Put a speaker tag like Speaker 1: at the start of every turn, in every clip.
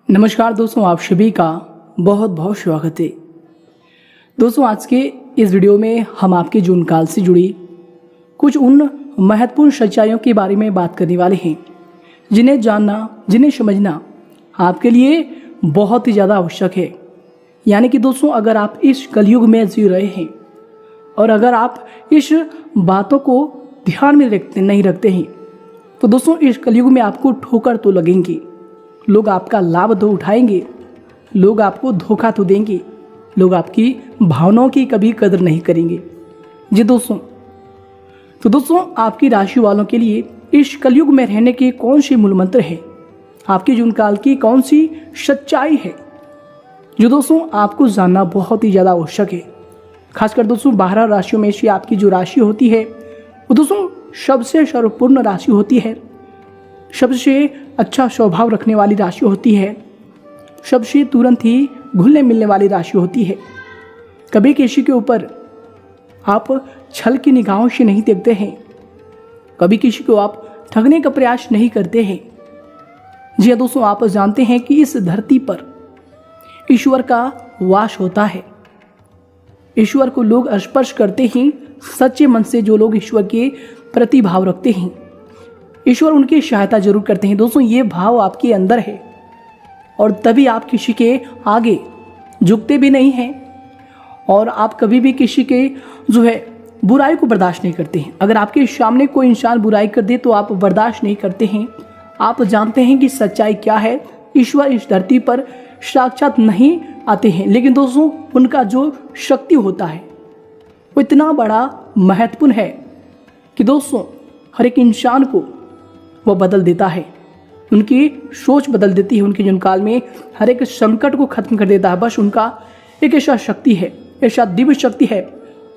Speaker 1: नमस्कार दोस्तों, आप सभी का बहुत बहुत स्वागत है। दोस्तों, आज के इस वीडियो में हम आपके जून काल से जुड़ी कुछ उन महत्वपूर्ण सच्चाइयों के बारे में बात करने वाले हैं जिन्हें जानना, जिन्हें समझना आपके लिए बहुत ही ज़्यादा आवश्यक है। यानी कि दोस्तों, अगर आप इस कलयुग में जी रहे हैं और अगर आप इस बातों को ध्यान में नहीं रखते हैं तो दोस्तों इस कलयुग में आपको ठोकर तो लगेंगी, लोग आपका लाभ तो उठाएंगे, लोग आपको धोखा तो देंगे, लोग आपकी भावनाओं की कभी कदर नहीं करेंगे। जी दोस्तों, तो दोस्तों आपकी राशि वालों के लिए इस कलयुग में रहने के कौन से मूल मंत्र हैं, आपके जून काल की कौन सी सच्चाई है जो दोस्तों आपको जानना बहुत ही ज़्यादा आवश्यक है। खासकर दोस्तों 12 राशियों में से आपकी जो राशि होती है वो दोस्तों सबसे सर्वपूर्ण राशि होती है, सबसे अच्छा स्वभाव रखने वाली राशि होती है, सबसे तुरंत ही घुलने मिलने वाली राशि होती है। कभी किसी के ऊपर आप छल की निगाहों से नहीं देखते हैं, कभी किसी को आप ठगने का प्रयास नहीं करते हैं। जी हाँ दोस्तों, आप जानते हैं कि इस धरती पर ईश्वर का वास होता है। ईश्वर को लोग स्पर्श करते ही सच्चे मन से जो लोग ईश्वर के प्रति भाव रखते हैं, ईश्वर उनकी सहायता जरूर करते हैं। दोस्तों ये भाव आपके अंदर है और तभी आप किसी के आगे झुकते भी नहीं हैं और आप कभी भी किसी के जो है बुराई को बर्दाश्त नहीं करते हैं। अगर आपके सामने कोई इंसान बुराई कर दे तो आप बर्दाश्त नहीं करते हैं। आप जानते हैं कि सच्चाई क्या है। ईश्वर इस धरती पर साक्षात नहीं आते हैं, लेकिन दोस्तों उनका जो शक्ति होता है वो इतना बड़ा महत्वपूर्ण है कि दोस्तों हर एक इंसान को वो बदल देता है, उनकी सोच बदल देती है, उनके जन्म काल में हर एक संकट को खत्म कर देता है। बस उनका एक ऐसा शक्ति है, ऐसा दिव्य शक्ति है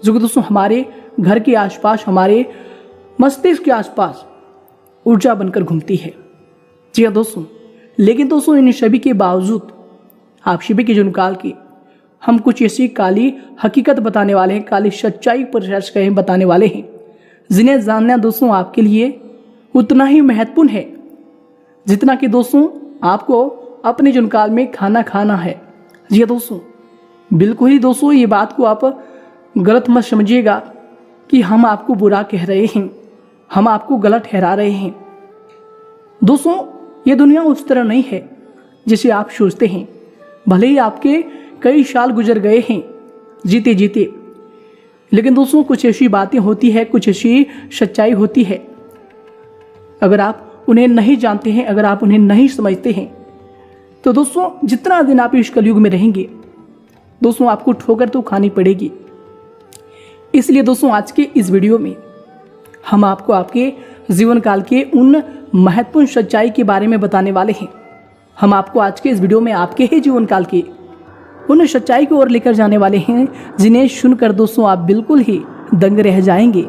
Speaker 1: जो कि दोस्तों हमारे घर के आसपास, हमारे मस्तिष्क के आसपास ऊर्जा बनकर घूमती है। जी हाँ दोस्तों, लेकिन दोस्तों इन सभी के बावजूद आप सभी के जन्म काल की हम कुछ ऐसी काली हकीकत बताने वाले हैं, काली सच्चाई पर बताने वाले हैं जिन्हें जानना दोस्तों आपके लिए उतना ही महत्वपूर्ण है जितना कि दोस्तों आपको अपने जन्म काल में खाना खाना है। जी हाँ दोस्तों, बिल्कुल ही दोस्तों ये बात को आप गलत मत समझिएगा कि हम आपको बुरा कह रहे हैं, हम आपको गलत ठहरा रहे हैं। दोस्तों ये दुनिया उस तरह नहीं है जिसे आप सोचते हैं। भले ही आपके कई साल गुजर गए हैं जीते जीते, लेकिन दोस्तों कुछ ऐसी बातें होती है, कुछ ऐसी सच्चाई होती है, अगर आप उन्हें नहीं जानते हैं, अगर आप उन्हें नहीं समझते हैं तो दोस्तों जितना दिन आप इस कलयुग में रहेंगे दोस्तों आपको ठोकर तो खानी पड़ेगी। इसलिए दोस्तों आज के इस वीडियो में हम आपको आपके जीवन काल के उन महत्वपूर्ण सच्चाई के बारे में बताने वाले हैं। हम आपको आज के इस वीडियो में आपके ही जीवन काल के उन सच्चाई की ओर लेकर जाने वाले हैं जिन्हें सुनकर दोस्तों आप बिल्कुल ही दंग रह जाएंगे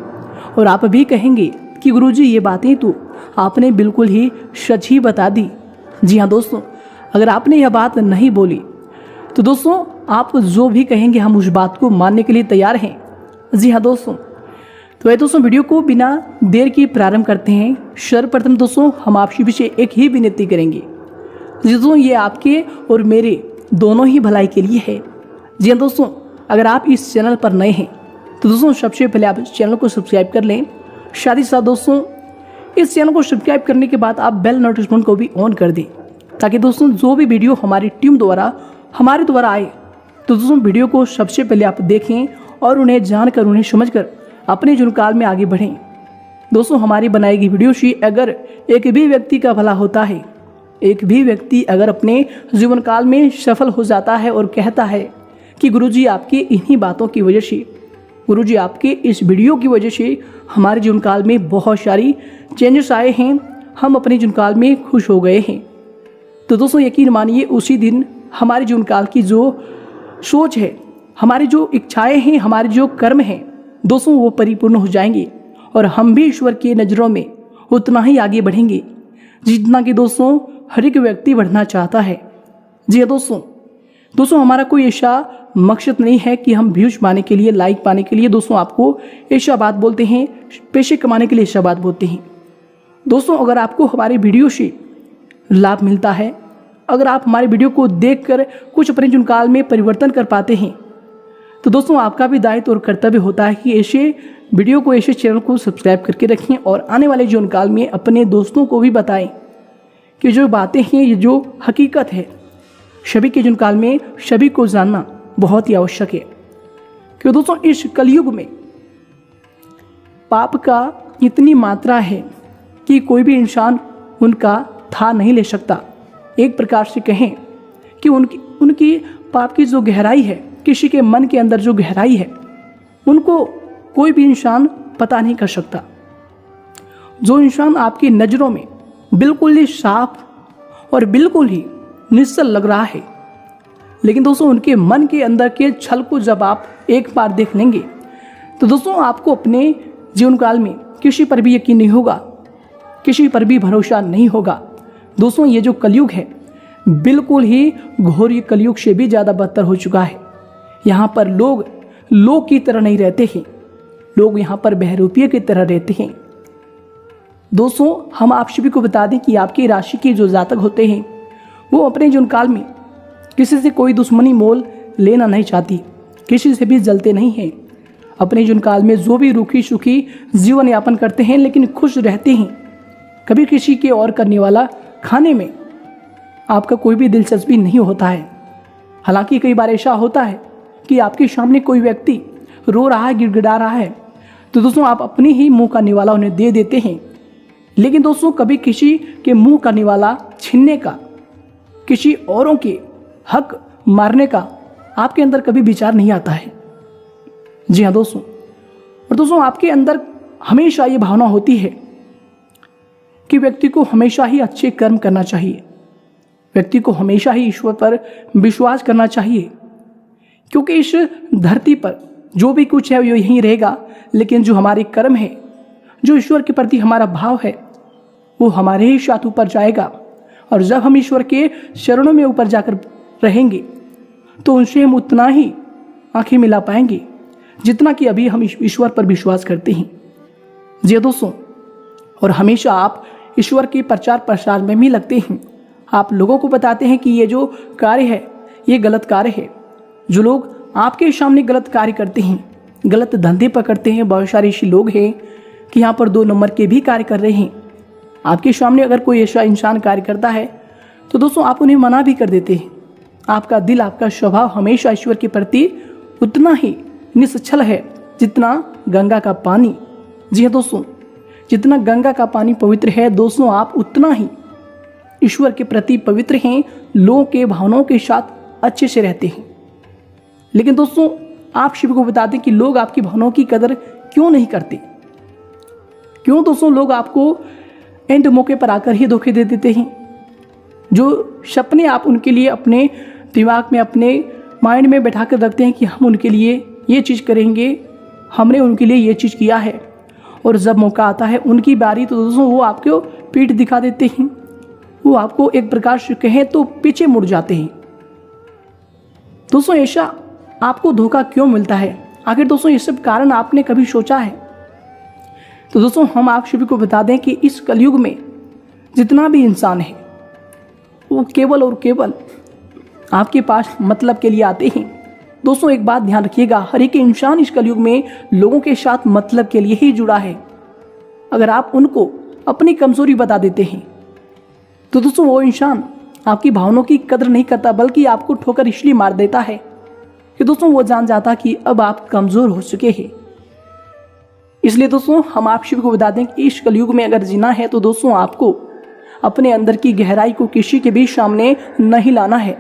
Speaker 1: और आप भी कहेंगे कि गुरुजी ये बातें तो आपने बिल्कुल ही सच ही बता दी। जी हाँ दोस्तों, अगर आपने यह बात नहीं बोली तो दोस्तों आप जो भी कहेंगे हम उस बात को मानने के लिए तैयार हैं। जी हाँ दोस्तों, तो ये दोस्तों वीडियो को बिना देर की प्रारंभ करते हैं। सर्वप्रथम दोस्तों हम आप सभी से एक ही विनती करेंगे, दोस्तों ये आपके और मेरे दोनों ही भलाई के लिए है। जी हाँ दोस्तों, अगर आप इस चैनल पर नए हैं तो दोस्तों सबसे पहले आप इस चैनल को सब्सक्राइब कर लें। साथ ही साथ दोस्तों इस चैनल को सब्सक्राइब करने के बाद आप बेल नोटिफिकेशन को भी ऑन कर दें ताकि दोस्तों जो भी वीडियो हमारी टीम द्वारा हमारे द्वारा आए तो दोस्तों वीडियो को सबसे पहले आप देखें और उन्हें जानकर, उन्हें समझकर अपने जन्म काल में आगे बढ़ें। दोस्तों हमारी बनाई गई वीडियो से अगर एक भी व्यक्ति का भला होता है, एक भी व्यक्ति अगर अपने जीवन काल में सफल हो जाता है और कहता है कि गुरुजी आपकी इन्हीं बातों की वजह से, गुरुजी आपके इस वीडियो की वजह से हमारे जीवन काल में बहुत सारी चेंजेस आए हैं, हम अपने जीवन काल में खुश हो गए हैं, तो दोस्तों यकीन मानिए उसी दिन हमारे जीवन काल की जो सोच है, हमारी जो इच्छाएं हैं, हमारे जो कर्म हैं दोस्तों वो परिपूर्ण हो जाएंगे और हम भी ईश्वर की नज़रों में उतना ही आगे बढ़ेंगे जितना कि दोस्तों हर एक व्यक्ति बढ़ना चाहता है। जी हाँ दोस्तों हमारा कोई ऐसा मकसद नहीं है कि हम व्यूज पाने के लिए, लाइक पाने के लिए दोस्तों आपको ऐसा बात बोलते हैं, पैसे कमाने के लिए ऐसा बात बोलते हैं। दोस्तों अगर आपको हमारे वीडियो से लाभ मिलता है, अगर आप हमारे वीडियो को देखकर कुछ अपने जीवन काल में परिवर्तन कर पाते हैं तो दोस्तों आपका भी दायित्व और कर्तव्य होता है कि ऐसे वीडियो को, ऐसे चैनल को सब्सक्राइब करके रखें और आने वाले जीवन काल में अपने दोस्तों को भी बताएं कि जो बातें हैं, ये जो हकीकत है, सभी के जीवन काल में सभी को जानना बहुत ही आवश्यक है। क्यों दोस्तों, इस कलयुग में पाप का इतनी मात्रा है कि कोई भी इंसान उनका था नहीं ले सकता। एक प्रकार से कहें कि उनकी पाप की जो गहराई है, किसी के मन के अंदर जो गहराई है, उनको कोई भी इंसान पता नहीं कर सकता। जो इंसान आपकी नज़रों में बिल्कुल ही साफ और बिल्कुल ही निश्चल लग रहा है, लेकिन दोस्तों उनके मन के अंदर के छल को जब आप एक बार देख लेंगे तो दोस्तों आपको अपने जीवन काल में किसी पर भी यकीन नहीं होगा, किसी पर भी भरोसा नहीं होगा। दोस्तों ये जो कलयुग है बिल्कुल ही घोर कलयुग से भी ज़्यादा बदतर हो चुका है। यहाँ पर लोग की तरह नहीं रहते हैं, लोग यहाँ पर बहरूपिये की तरह रहते हैं। दोस्तों हम आप सभी को बता दें कि आपकी राशि के जो जातक होते हैं वो अपने जीवन काल में किसी से कोई दुश्मनी मोल लेना नहीं चाहती, किसी से भी जलते नहीं हैं। अपने जीवन काल में जो भी रूखी सूखी जीवन यापन करते हैं लेकिन खुश रहते हैं। कभी किसी के और करने वाला खाने में आपका कोई भी दिलचस्पी नहीं होता है। हालांकि कई बार ऐसा होता है कि आपके सामने कोई व्यक्ति रो रहा है, गिड़गिड़ा रहा है, तो दोस्तों आप अपनी ही मुंह का निवाला उन्हें दे देते हैं। लेकिन दोस्तों कभी किसी के मुंह का निवाला छीनने का, किसी औरों के हक मारने का आपके अंदर कभी विचार नहीं आता है। जी हाँ दोस्तों, और दोस्तों आपके अंदर हमेशा ये भावना होती है कि व्यक्ति को हमेशा ही अच्छे कर्म करना चाहिए, व्यक्ति को हमेशा ही ईश्वर पर विश्वास करना चाहिए, क्योंकि इस धरती पर जो भी कुछ है वो यहीं रहेगा, लेकिन जो हमारे कर्म है, जो ईश्वर के प्रति हमारा भाव है, वो हमारे ही साथ ऊपर जाएगा। और जब हम ईश्वर के शरणों में ऊपर जाकर रहेंगे तो उनसे हम उतना ही आंखें मिला पाएंगे जितना कि अभी हम ईश्वर पर विश्वास करते हैं। जी दोस्तों, और हमेशा आप ईश्वर के प्रचार प्रसार में भी लगते हैं। आप लोगों को बताते हैं कि ये जो कार्य है ये गलत कार्य है। जो लोग आपके सामने गलत कार्य करते हैं, गलत धंधे पकड़ते हैं, बहुत सारे ऐसे लोग हैं कि यहाँ पर 2 नंबर के भी कार्य कर रहे हैं। आपके सामने अगर कोई ऐसा इंसान कार्य करता है तो दोस्तों आप उन्हें मना भी कर देते हैं। आपका दिल, आपका स्वभाव हमेशा ईश्वर के प्रति उतना ही निश्चल है जितना गंगा का पानी। जी हाँ दोस्तों, जितना गंगा का पानी पवित्र है दोस्तों, आप उतना ही ईश्वर के प्रति पवित्र हैं, लोगों के भावनाओं के साथ अच्छे से रहते हैं। लेकिन दोस्तों आप सभी को बता दें कि लोग आपकी भावनाओं की कदर क्यों नहीं करते। क्यों दोस्तों लोग आपको एंड मौके पर आकर ही धोखे दे देते हैं। जो सपने आप उनके लिए अपने दिमाग में, अपने माइंड में बैठा कर रखते हैं कि हम उनके लिए ये चीज़ करेंगे, हमने उनके लिए ये चीज़ किया है, और जब मौका आता है उनकी बारी तो दोस्तों वो आपको पीठ दिखा देते हैं। वो आपको एक प्रकार से कहें तो पीछे मुड़ जाते हैं। दोस्तों ऐसा आपको धोखा क्यों मिलता है? आखिर दोस्तों ये सब कारण आपने कभी सोचा है? तो दोस्तों हम आप सभी को बता दें कि इस कलयुग में जितना भी इंसान है वो केवल और केवल आपके पास मतलब के लिए आते हैं। दोस्तों एक बात ध्यान रखिएगा, हर एक इंसान इस कलयुग में लोगों के साथ मतलब के लिए ही जुड़ा है। अगर आप उनको अपनी कमजोरी बता देते हैं तो दोस्तों वो इंसान आपकी भावनाओं की कदर नहीं करता, बल्कि आपको ठोकर इसलिए मार देता है कि दोस्तों वो जान जाता कि अब आप कमजोर हो चुके हैं। इसलिए दोस्तों हम आप सभी को बता दें कि इस कलयुग में अगर जीना है तो दोस्तों आपको अपने अंदर की गहराई को किसी के भी सामने नहीं लाना है।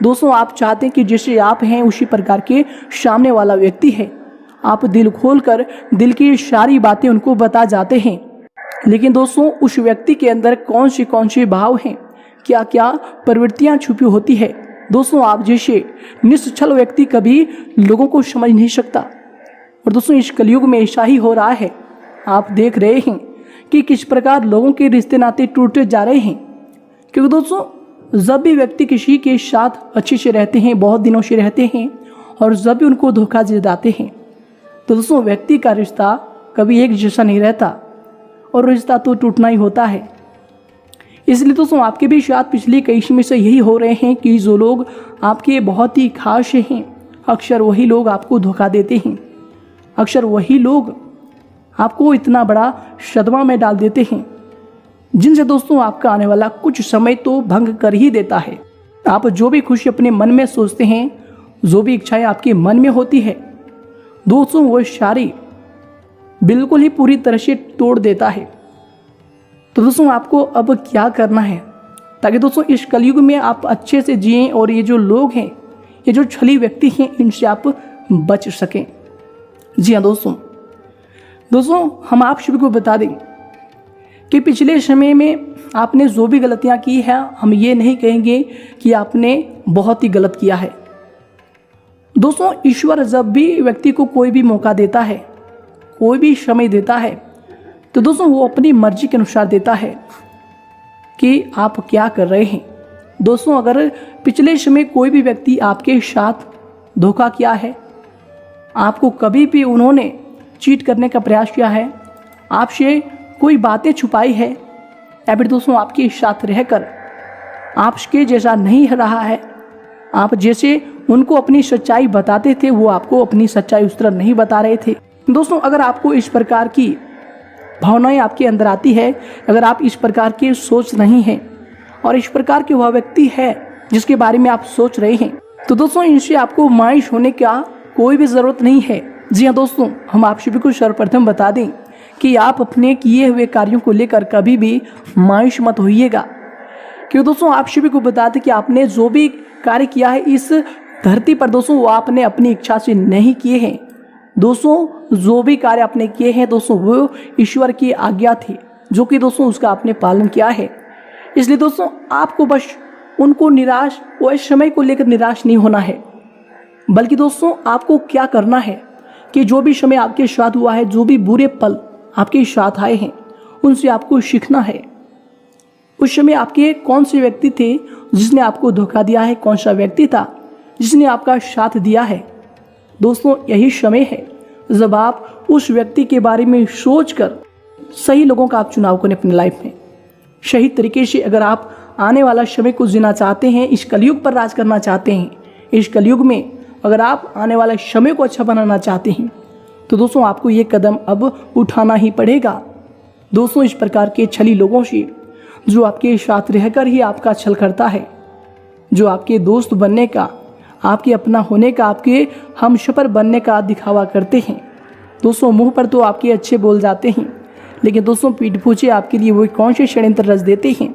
Speaker 1: दोस्तों आप चाहते हैं कि जैसे आप हैं उसी प्रकार के सामने वाला व्यक्ति है। आप दिल खोलकर दिल की सारी बातें उनको बता जाते हैं, लेकिन दोस्तों उस व्यक्ति के अंदर कौन से भाव हैं, क्या क्या प्रवृत्तियां छुपी होती है, दोस्तों आप जैसे निश्चल व्यक्ति कभी लोगों को समझ नहीं सकता। और दोस्तों इस कलयुग में ऐसा ही हो रहा है। आप देख रहे हैं कि किस प्रकार लोगों के रिश्ते नाते टूटते जा रहे हैं, क्योंकि दोस्तों जब भी व्यक्ति किसी के साथ अच्छे से रहते हैं, बहुत दिनों से रहते हैं, और जब भी उनको धोखा दे जाते हैं तो दोस्तों व्यक्ति का रिश्ता कभी एक जैसा नहीं रहता और रिश्ता तो टूटना ही होता है। इसलिए दोस्तों आपके भी साथ पिछले कई समय से यही हो रहे हैं कि जो लोग आपके बहुत ही खास हैं, अक्सर वही लोग आपको धोखा देते हैं, अक्सर वही लोग आपको इतना बड़ा सदमा में डाल देते हैं, जिनसे दोस्तों आपका आने वाला कुछ समय तो भंग कर ही देता है। आप जो भी खुशी अपने मन में सोचते हैं, जो भी इच्छाएं आपके मन में होती है दोस्तों, वो सारी बिल्कुल ही पूरी तरह से तोड़ देता है। तो दोस्तों आपको अब क्या करना है ताकि दोस्तों इस कलयुग में आप अच्छे से जिएं और ये जो लोग हैं, ये जो छली व्यक्ति हैं, इनसे आप बच सकें। जी हाँ दोस्तों हम आप सभी को बता दें कि पिछले समय में आपने जो भी गलतियां की है, हम ये नहीं कहेंगे कि आपने बहुत ही गलत किया है। दोस्तों ईश्वर जब भी व्यक्ति को कोई भी मौका देता है, कोई भी समय देता है, तो दोस्तों वो अपनी मर्जी के अनुसार देता है कि आप क्या कर रहे हैं। दोस्तों अगर पिछले समय कोई भी व्यक्ति आपके साथ धोखा किया है, आपको कभी भी उन्होंने चीट करने का प्रयास किया है, आपसे कोई बातें छुपाई है, या फिर दोस्तों आपके साथ रहकर आपके जैसा नहीं रहा है, आप जैसे उनको अपनी सच्चाई बताते थे वो आपको अपनी सच्चाई उस तरह नहीं बता रहे थे। दोस्तों अगर आपको इस प्रकार की भावनाएं आपके अंदर आती है, अगर आप इस प्रकार की सोच नहीं हैं और इस प्रकार के वह व्यक्ति है जिसके बारे में आप सोच रहे हैं, तो दोस्तों इनसे आपको मायूस होने का कोई भी ज़रूरत नहीं है। जी हाँ दोस्तों, हम आप सभी को सर्वप्रथम बता दें कि आप अपने किए हुए कार्यों को लेकर कभी भी मायूस मत होइएगा, क्योंकि दोस्तों आप सभी को बता दें कि आपने जो भी कार्य किया है इस धरती पर दोस्तों, वो आपने अपनी इच्छा से नहीं किए हैं। दोस्तों जो भी कार्य आपने किए हैं दोस्तों, वो ईश्वर की आज्ञा थी, जो कि दोस्तों उसका आपने पालन किया है। इसलिए दोस्तों आपको बस उनको निराश और इस समय को लेकर निराश नहीं होना है, बल्कि दोस्तों आपको क्या करना है कि जो भी समय आपके साथ हुआ है, जो भी बुरे पल आपके साथ आए हैं, उनसे आपको सीखना है। उस समय आपके कौन से व्यक्ति थे जिसने आपको धोखा दिया है, कौन सा व्यक्ति था जिसने आपका साथ दिया है। दोस्तों यही समय है जब आप उस व्यक्ति के बारे में सोचकर सही लोगों का आप चुनाव करें अपनी लाइफ में। सही तरीके से अगर आप आने वाला समय को जीना चाहते हैं, इस कलयुग पर राज करना चाहते हैं, इस कलयुग में अगर आप आने वाले समय को अच्छा बनाना चाहते हैं, तो दोस्तों आपको ये कदम अब उठाना ही पड़ेगा। दोस्तों इस प्रकार के छली लोगों से, जो आपके साथ रहकर ही आपका छल करता है, जो आपके दोस्त बनने का, आपके अपना होने का, आपके हमसफर बनने का दिखावा करते हैं, दोस्तों मुंह पर तो आपके अच्छे बोल जाते हैं, लेकिन दोस्तों पीठ पूछे आपके लिए वो कौन से षड्यंत्र रच देते हैं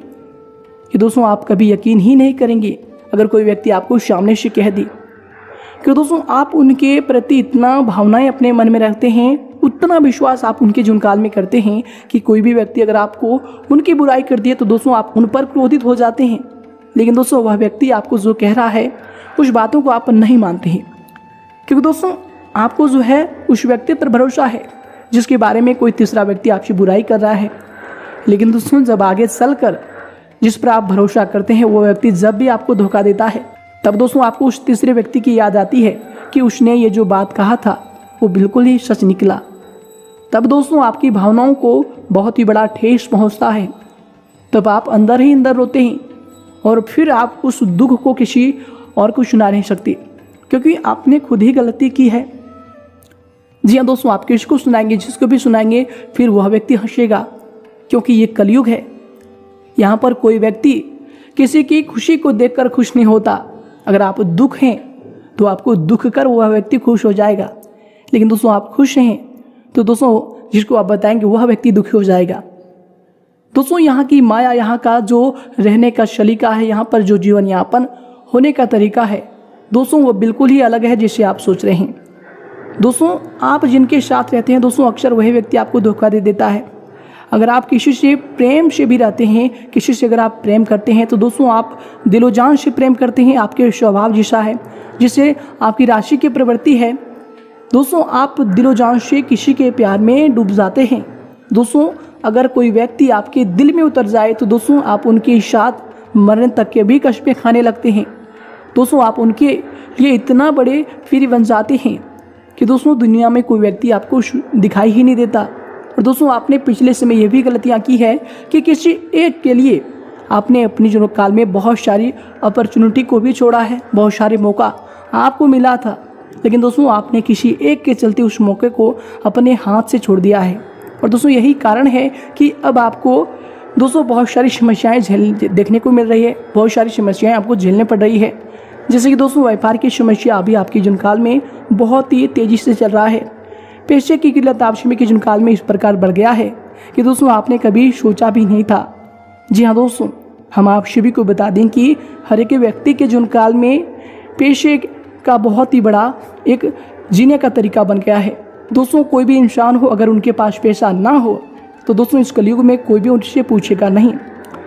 Speaker 1: कि दोस्तों आप कभी यकीन ही नहीं करेंगे अगर कोई व्यक्ति आपको सामने से कह दे कि दोस्तों आप उनके प्रति इतना भावनाएं अपने मन में रखते हैं, उतना विश्वास आप उनके जुनकाल में करते हैं कि कोई भी व्यक्ति अगर आपको उनकी बुराई कर दिए तो दोस्तों आप उन पर क्रोधित हो जाते हैं। लेकिन दोस्तों वह व्यक्ति आपको जो कह रहा है उस बातों को आप नहीं मानते हैं, क्योंकि दोस्तों आपको जो है उस व्यक्ति पर भरोसा है जिसके बारे में कोई तीसरा व्यक्ति आपसे बुराई कर रहा है। लेकिन दोस्तों जब आगे चलकर जिस पर आप भरोसा करते हैं वो व्यक्ति जब भी आपको धोखा देता है, तब दोस्तों आपको उस तीसरे व्यक्ति की याद आती है कि उसने ये जो बात कहा था वो बिल्कुल ही सच निकला। तब दोस्तों आपकी भावनाओं को बहुत ही बड़ा ठेस पहुंचता है, तब आप अंदर ही अंदर रोते हैं और फिर आप उस दुख को किसी और को सुना नहीं सकते, क्योंकि आपने खुद ही गलती की है। जी हाँ दोस्तों, आप किसको सुनाएंगे, जिसको भी सुनाएंगे फिर वह व्यक्ति हंसेगा, क्योंकि ये कलयुग है। यहाँ पर कोई व्यक्ति किसी की खुशी को देखकर खुश नहीं होता। अगर आप दुख हैं तो आपको दुख कर वह व्यक्ति खुश हो जाएगा, लेकिन दोस्तों आप खुश हैं तो दोस्तों जिसको आप बताएंगे वह व्यक्ति दुखी हो जाएगा। दोस्तों यहाँ की माया, यहाँ का जो रहने का सलीका है, यहाँ पर जो जीवन यापन होने का तरीका है दोस्तों, वो बिल्कुल ही अलग है जिससे आप सोच रहे हैं। दोस्तों आप जिनके साथ रहते हैं दोस्तों, अक्सर वही व्यक्ति आपको धोखा दे देता है। अगर आप किसी से प्रेम से भी रहते हैं, किसी से अगर आप प्रेम करते हैं तो दोस्तों आप दिलो जान से प्रेम करते हैं, आपके स्वभाव जैसा है, जिससे आपकी राशि की प्रवृत्ति है। दोस्तों आप दिलो जान से किसी के प्यार में डूब जाते हैं। दोस्तों अगर कोई व्यक्ति आपके दिल में उतर जाए तो दोस्तों आप उनके साथ मरने तक के भी कष्ट खाने लगते हैं। दोस्तों आप उनके लिए इतना बड़े फिर बन जाते हैं कि दोस्तों दुनिया में कोई व्यक्ति आपको दिखाई ही नहीं देता। और दोस्तों आपने पिछले समय ये भी गलतियाँ की है कि किसी एक के लिए आपने अपनी जीवन काल में बहुत सारी अपॉर्चुनिटी को भी छोड़ा है, बहुत सारे मौका आपको मिला था, लेकिन दोस्तों आपने किसी एक के चलते उस मौके को अपने हाथ से छोड़ दिया है। और दोस्तों यही कारण है कि अब आपको दोस्तों बहुत सारी समस्याएं देखने को मिल रही है, बहुत सारी समस्याएं आपको झेलने पड़ रही है। जैसे कि दोस्तों व्यापार की समस्या अभी आपके जीवन काल में बहुत ही तेज़ी से चल रहा है। पैसे की किल्लत आप सभी के जीवन काल में इस प्रकार बढ़ गया है कि दोस्तों आपने कभी सोचा भी नहीं था। जी हाँ दोस्तों, हम आप सभी को बता दें कि हर एक व्यक्ति के जीवन काल में पैसे का बहुत ही बड़ा एक जीने का तरीका बन गया है। दोस्तों कोई भी इंसान हो, अगर उनके पास पैसा ना हो तो दोस्तों इस कलयुग में कोई भी उनसे पूछेगा नहीं।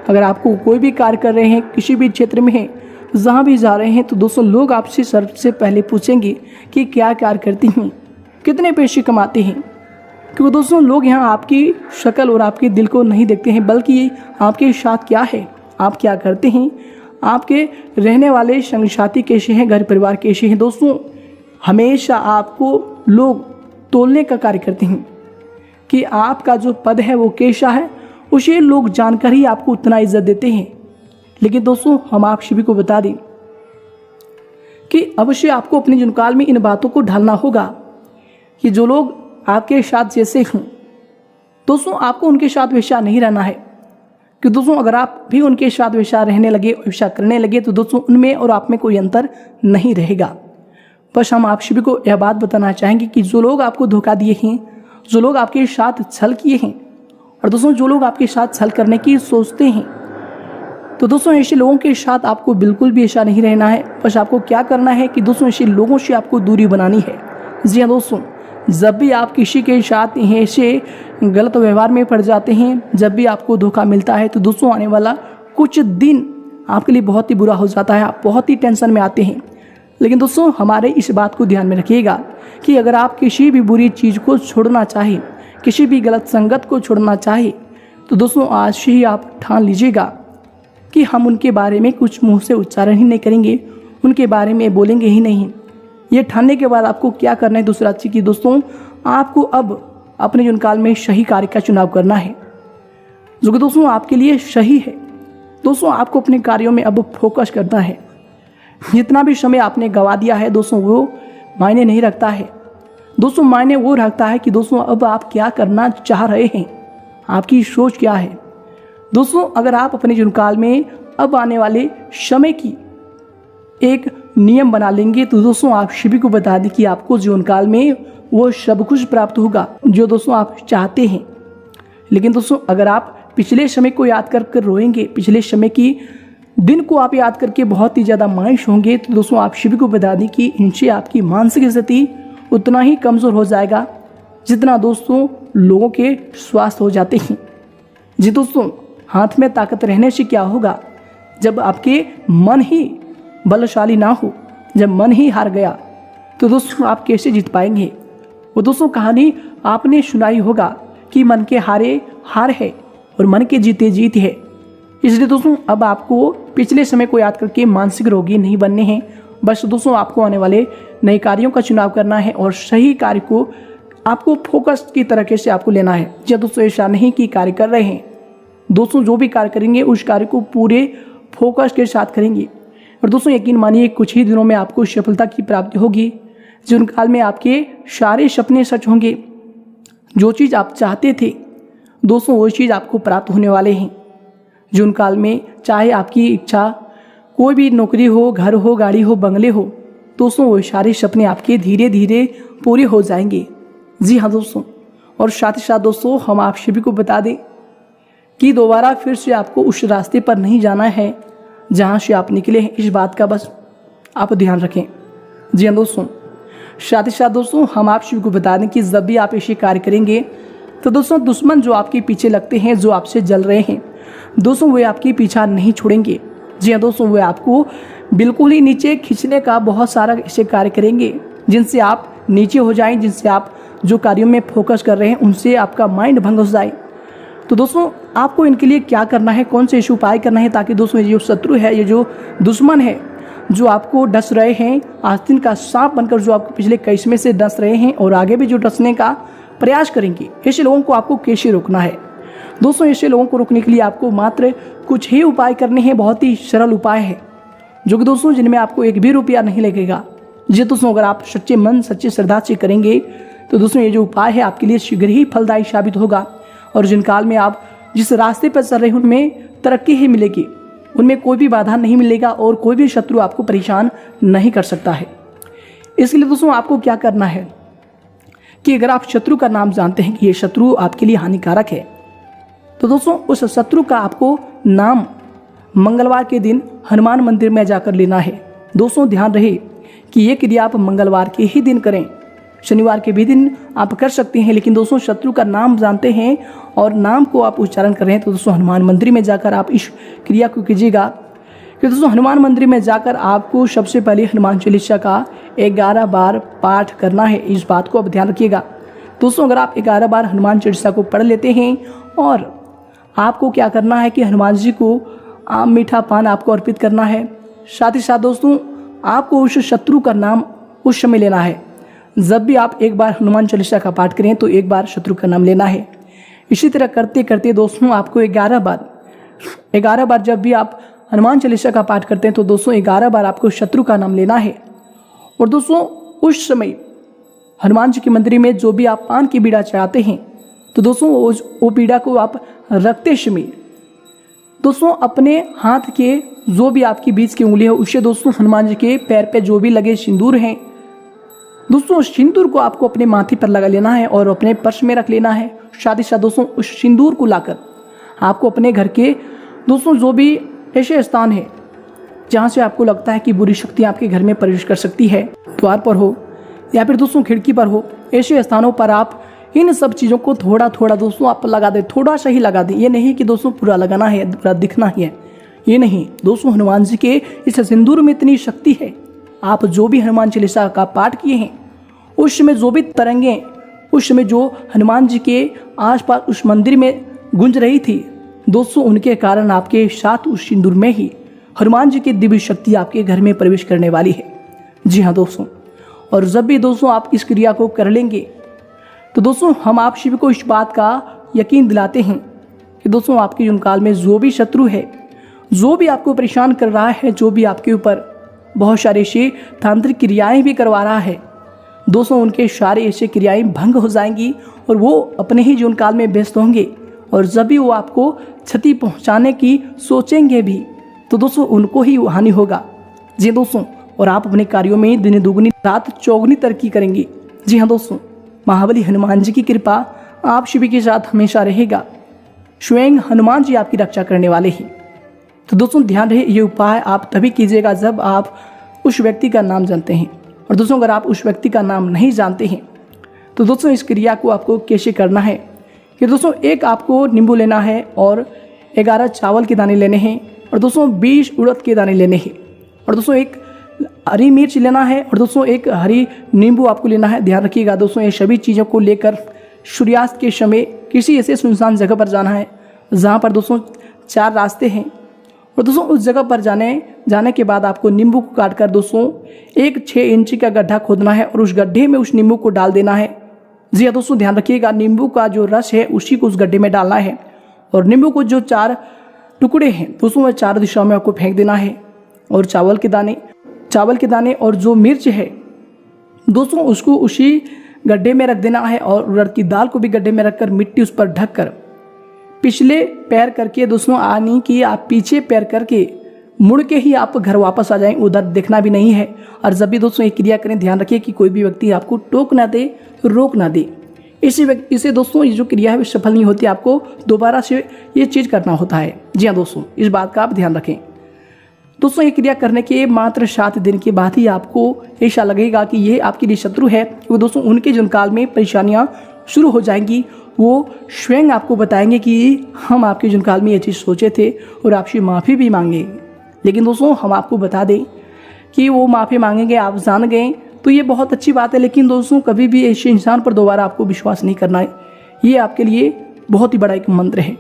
Speaker 1: अगर आपको कोई भी कार्य कर रहे हैं, किसी भी क्षेत्र में हैं, जहाँ भी जा रहे हैं, तो दोस्तों लोग आपसे सबसे पहले पूछेंगे कि क्या कार्य करती हैं, कितने पैसे कमाते हैं। क्योंकि दोस्तों लोग यहाँ आपकी शक्ल और आपके दिल को नहीं देखते हैं, बल्कि आपके साथ क्या है, आप क्या करते हैं, आपके रहने वाले संग साथी कैसे हैं, घर परिवार कैसे हैं। दोस्तों हमेशा आपको लोग तोलने का कार्य करते हैं कि आपका जो पद है वो कैसा है, उसे लोग जानकर ही आपको उतना इज्जत देते हैं। लेकिन दोस्तों हम आप सभी को बता दें कि अवश्य आपको अपने जीवन काल में इन बातों को ढालना होगा कि जो लोग आपके साथ जैसे हों, दोस्तों आपको उनके साथ वैसा नहीं रहना है। कि दोस्तों अगर आप भी उनके साथ वैसा रहने लगे, वैसा करने लगे, तो दोस्तों उनमें और आप में कोई अंतर नहीं रहेगा। बस हम आप सभी को यह बात बताना चाहेंगे कि जो लोग आपको धोखा दिए हैं, जो लोग आपके साथ छल किए हैं, और दोस्तों जो लोग आपके साथ छल करने की सोचते हैं, तो दोस्तों ऐसे लोगों के साथ आपको बिल्कुल भी ऐसा नहीं रहना है। बस आपको क्या करना है कि दोस्तों ऐसे लोगों से आपको दूरी बनानी है। जी हाँ दोस्तों, जब भी आप किसी के साथ ऐसे गलत व्यवहार में पड़ जाते हैं, जब भी आपको धोखा मिलता है, तो दोस्तों आने वाला कुछ दिन आपके लिए बहुत ही बुरा हो जाता है, आप बहुत ही टेंशन में आते हैं। लेकिन दोस्तों हमारे इस बात को ध्यान में रखिएगा कि अगर आप किसी भी बुरी चीज़ को छोड़ना चाहें, किसी भी गलत संगत को छोड़ना चाहें, तो दोस्तों आज से ही आप ठान लीजिएगा कि हम उनके बारे में कुछ मुंह से उच्चारण ही नहीं करेंगे, उनके बारे में बोलेंगे ही नहीं। ये ठानने के बाद आपको क्या करना है दूसरा चीज़ कि दोस्तों आपको अब अपने जीवन काल में सही कार्य का चुनाव करना है, जो कि दोस्तों आपके लिए सही है। दोस्तों आपको अपने कार्यों में अब फोकस करना है। जितना भी समय आपने गंवा दिया है दोस्तों वो मायने नहीं रखता है। दोस्तों मायने वो रखता है कि दोस्तों अब आप क्या करना चाह रहे हैं, आपकी सोच क्या है। दोस्तों अगर आप अपने जीवन काल में अब आने वाले समय की एक नियम बना लेंगे, तो दोस्तों आप सभी को बता दें कि आपको जीवन काल में वो सब कुछ प्राप्त होगा जो दोस्तों आप चाहते हैं। लेकिन दोस्तों अगर आप पिछले समय को याद कर कर रोएंगे, पिछले समय की दिन को आप याद करके बहुत ही ज़्यादा मायूस होंगे, तो दोस्तों आप सभी को बता दें कि इनसे आपकी मानसिक स्थिति उतना ही कमज़ोर हो जाएगा जितना दोस्तों लोगों के स्वास्थ्य हो जाते हैं। जी दोस्तों, हाथ में ताकत रहने से क्या होगा, जब आपके मन ही बलशाली ना हो, जब मन ही हार गया, तो दोस्तों आप कैसे जीत पाएंगे। वो दोस्तों कहानी आपने सुनाई होगा कि मन के हारे हार है और मन के जीते जीत है। इसलिए दोस्तों अब आपको पिछले समय को याद करके मानसिक रोगी नहीं बनने हैं। बस दोस्तों आपको आने वाले नए कार्यों का चुनाव करना है और सही कार्य को आपको फोकस की तरीके से आपको लेना है। जब दोस्तों ऐसा नहीं कि कार्य कर रहे हैं, दोस्तों जो भी कार्य करेंगे उस कार्य को पूरे फोकस के साथ करेंगे। और दोस्तों यकीन मानिए कुछ ही दिनों में आपको सफलता की प्राप्ति होगी। जीवन काल में आपके सारे सपने सच होंगे। जो चीज़ आप चाहते थे दोस्तों वो चीज़ आपको प्राप्त होने वाले हैं। जीवन काल में चाहे आपकी इच्छा कोई भी नौकरी हो, घर हो, गाड़ी हो, बंगले हो, दोस्तों वो सारे सपने आपके धीरे धीरे पूरे हो जाएंगे। जी हाँ दोस्तों, और साथ ही साथ दोस्तों हम आप सभी को बता दें कि दोबारा फिर से आपको उस रास्ते पर नहीं जाना है जहाँ से आप निकले हैं। इस बात का बस आप ध्यान रखें। जी हाँ दोस्तों, साथ ही साथ दोस्तों हम आप सभी को बता दें कि जब भी आप ऐसे कार्य करेंगे तो दोस्तों दुश्मन जो आपके पीछे लगते हैं, जो आपसे जल रहे हैं, दोस्तों वे आपके पीछा नहीं छोड़ेंगे। जी हाँ दोस्तों, वे आपको बिल्कुल ही नीचे खींचने का बहुत सारा ऐसे कार्य करेंगे जिनसे आप नीचे हो जाएं, जिनसे आप जो कार्यों में फोकस कर रहे हैं उनसे आपका माइंड भंग हो जाए। तो दोस्तों आपको इनके लिए क्या करना है, कौन से ऐसे उपाय करना है ताकि दोस्तों ये जो शत्रु है, ये जो दुश्मन है, जो आपको डस रहे हैं, आस्तीन का सांप बनकर जो आपको पिछले कई समय से डस रहे हैं और आगे भी जो डसने का प्रयास करेंगे, ऐसे लोगों को आपको कैसे रोकना है। दोस्तों ऐसे लोगों को रोकने के लिए आपको मात्र कुछ ही उपाय करने हैं, बहुत ही सरल उपाय है जो कि दोस्तों जिनमें आपको एक भी रुपया नहीं लगेगा। जी दोस्तों, अगर आप सच्चे मन सच्चे श्रद्धा से करेंगे तो दोस्तों ये जो उपाय है आपके लिए शीघ्र ही फलदायी साबित होगा और जिन काल में आप जिस रास्ते पर चल रहे हैं उनमें तरक्की ही मिलेगी, उनमें कोई भी बाधा नहीं मिलेगा और कोई भी शत्रु आपको परेशान नहीं कर सकता है। इसके लिए दोस्तों आपको क्या करना है कि अगर आप शत्रु का नाम जानते हैं कि ये शत्रु आपके लिए हानिकारक है, तो दोस्तों उस शत्रु का आपको नाम मंगलवार के दिन हनुमान मंदिर में जाकर लेना है। दोस्तों ध्यान रहे कि ये क्रिया आप मंगलवार के ही दिन करें, शनिवार के भी दिन आप कर सकते हैं, लेकिन दोस्तों शत्रु का नाम जानते हैं और नाम को आप उच्चारण कर रहे हैं तो दोस्तों हनुमान मंदिर में जाकर आप इस क्रिया को कीजिएगा। कि दोस्तों हनुमान मंदिर में जाकर आपको सबसे पहले हनुमान चालीसा का 11 बार पाठ करना है। इस बात को आप ध्यान रखिएगा। दोस्तों अगर आप 11 बार हनुमान चालीसा को पढ़ लेते हैं और आपको क्या करना है कि हनुमान जी को आम मीठा पान आपको अर्पित करना है। साथ ही साथ दोस्तों आपको उस शत्रु का नाम उस समय लेना है। जब भी आप एक बार हनुमान चालीसा का पाठ करें तो एक बार शत्रु का नाम लेना है। इसी तरह करते करते दोस्तों आपको 11 बार जब भी आप हनुमान चालीसा का पाठ करते हैं तो दोस्तों 11 बार आपको शत्रु का नाम लेना है। और दोस्तों उस समय हनुमान जी के मंदिर में जो भी आप पान की बीड़ा चढ़ाते हैं तो दोस्तों वो बीड़ा को आप रखते समय दोस्तों अपने हाथ के जो भी आपकी बीच की उंगली है उससे दोस्तों हनुमान जी के पैर पे जो भी लगे सिंदूर हैं दोस्तों उस सिंदूर को आपको अपने माथे पर लगा लेना है और अपने पर्स में रख लेना है। साथ ही साथ दोस्तों उस सिंदूर को लाकर आपको अपने घर के दोस्तों जो भी ऐसे स्थान है जहाँ से आपको लगता है कि बुरी शक्ति आपके घर में प्रवेश कर सकती है, द्वार पर हो या फिर दोस्तों खिड़की पर हो, ऐसे स्थानों पर आप इन सब चीज़ों को थोड़ा थोड़ा दोस्तों आप लगा दें, थोड़ा सा ही लगा दें। ये नहीं कि दोस्तों पूरा लगाना है, पूरा दिखना ही है, ये नहीं। दोस्तों हनुमान जी के इस सिंदूर में इतनी शक्ति है, आप जो भी हनुमान चालीसा का पाठ किए हैं उस समय जो भी तरंगें उस समय जो हनुमान जी के आसपास उस मंदिर में गूंज रही थी दोस्तों उनके कारण आपके साथ उस सिंदूर में ही हनुमान जी की दिव्य शक्ति आपके घर में प्रवेश करने वाली है। जी हाँ दोस्तों, और जब भी दोस्तों आप इस क्रिया को कर लेंगे तो दोस्तों हम आप सभी को इस बात का यकीन दिलाते हैं कि दोस्तों आपके जीवन काल में जो भी शत्रु है, जो भी आपको परेशान कर रहा है, जो भी आपके ऊपर बहुत सारे ऐसे तांत्रिक क्रियाएं भी करवा रहा है दोस्तों, उनके सारे ऐसे क्रियाएं भंग हो जाएंगी और वो अपने ही जीवन काल में व्यस्त होंगे। और जब भी वो आपको क्षति पहुंचाने की सोचेंगे भी तो दोस्तों उनको ही हानि होगा। जी दोस्तों, और आप अपने कार्यों में दिन दुगनी रात चौगुनी तरक्की करेंगे। जी हाँ दोस्तों, महाबली हनुमान जी की कृपा आप सभी के साथ हमेशा रहेगा। स्वयं हनुमान जी आपकी रक्षा करने वाले हैं। तो दोस्तों ध्यान रहे, ये उपाय आप तभी कीजिएगा जब आप उस व्यक्ति का नाम जानते हैं। और दोस्तों अगर आप उस व्यक्ति का नाम नहीं जानते हैं तो दोस्तों इस क्रिया को आपको कैसे करना है कि दोस्तों एक आपको नींबू लेना है और 11 चावल के दाने लेने हैं और दोस्तों 20 उड़द के दाने लेने हैं और दोस्तों एक हरी मिर्च लेना है और दोस्तों एक हरी नींबू आपको लेना है। ध्यान रखिएगा दोस्तों, ये सभी चीज़ों को लेकर सूर्यास्त के समय किसी ऐसे सुनसान जगह पर जाना है जहाँ पर दोस्तों 4 रास्ते हैं। और दोस्तों उस जगह पर जाने के बाद आपको नींबू को काटकर दोस्तों एक 6 इंची का गड्ढा खोदना है और उस गड्ढे में उस नींबू को डाल देना है। जी हाँ दोस्तों, ध्यान रखिएगा, नींबू का जो रस है उसी को उस गड्ढे में डालना है और नींबू को जो 4 टुकड़े हैं दोस्तों वह 4 दिशाओं में आपको फेंक देना है। और चावल के दाने और जो मिर्च है दोस्तों उसको उसी गड्ढे में रख देना है और उड़द की दाल को भी गड्ढे में रखकर मिट्टी उस पर ढककर पिछले पैर करके दोस्तों आनी कि आप पीछे पैर करके मुड़ के ही आप घर वापस आ जाएं, उधर देखना भी नहीं है। और जब भी दोस्तों ये क्रिया करें ध्यान रखिए कि कोई भी व्यक्ति आपको टोक ना दे, रोक ना दे। इसे दोस्तों ये जो क्रिया है सफल नहीं होती, आपको दोबारा से ये चीज़ करना होता है। जी हाँ दोस्तों, इस बात का आप ध्यान रखें। दोस्तों ये क्रिया करने के मात्र 7 दिन के बाद ही आपको ऐसा लगेगा कि ये आपके लिए शत्रु है। वो दोस्तों उनके जीवन काल में परेशानियाँ शुरू हो जाएंगी। वो स्वयं आपको बताएंगे कि हम आपके जीवन काल में ये चीज़ सोचे थे और आपसे माफ़ी भी मांगे। लेकिन दोस्तों हम आपको बता दें कि वो माफ़ी मांगेंगे, आप जान गए तो ये बहुत अच्छी बात है। लेकिन दोस्तों कभी भी ऐसे इंसान पर दोबारा आपको विश्वास नहीं करना है, ये आपके लिए बहुत ही बड़ा एक मंत्र है।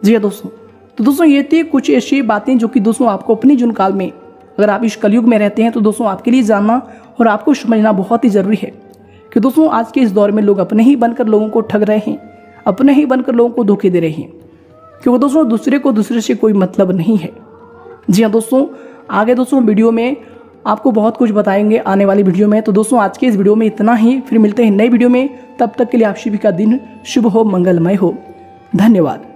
Speaker 1: जी हाँ दोस्तों, तो दोस्तों ये थी कुछ ऐसी बातें जो कि दोस्तों आपको अपने जीवन काल में, अगर आप इस कलयुग में रहते हैं तो दोस्तों आपके लिए जानना और आपको समझना बहुत ही ज़रूरी है कि दोस्तों आज के इस दौर में लोग अपने ही बनकर लोगों को ठग रहे हैं, अपने ही बनकर लोगों को धोखे दे रहे हैं। क्योंकि दोस्तों दूसरे को दूसरे से कोई मतलब नहीं है। जी हाँ दोस्तों, आगे दोस्तों वीडियो में आपको बहुत कुछ बताएंगे आने वाली वीडियो में। तो दोस्तों आज के इस वीडियो में इतना ही, फिर मिलते हैं नई वीडियो में। तब तक के लिए आप सभी का दिन शुभ हो, मंगलमय हो। धन्यवाद।